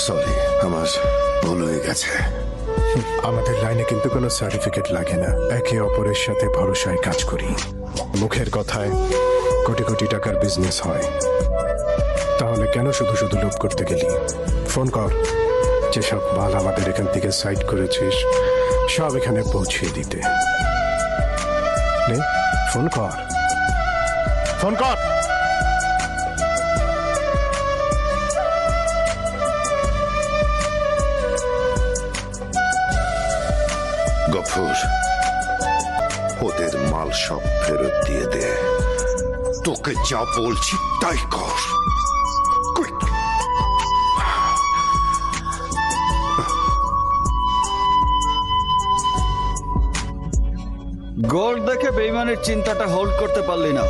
Sorry, আমার ভুল হয়ে গেছে। আমাদের লাইনে কিন্তু কোনো সার্টিফিকেট লাগে না, একে অপরের সাথে ভরসায় কাজ করি। মুখের কথায় কোটি কোটি টাকার বিজনেস হয়, তাহলে কেন শুধু শুধু লোভ করতে গেলি? ফোন কর, যেসব মাল আমাদের এখান থেকে সাইড করেছিস সব এখানে পৌঁছিয়ে দিতে। নে, ফোন কর, ফোন কর। গফুর, ওদের মাল সব ফেরত দিয়ে দে। তোকে যা বলছি তাই কর। Quick! গোল্ড দেখে বেইমানের চিন্তাটা হোল্ড করতে পারলি না।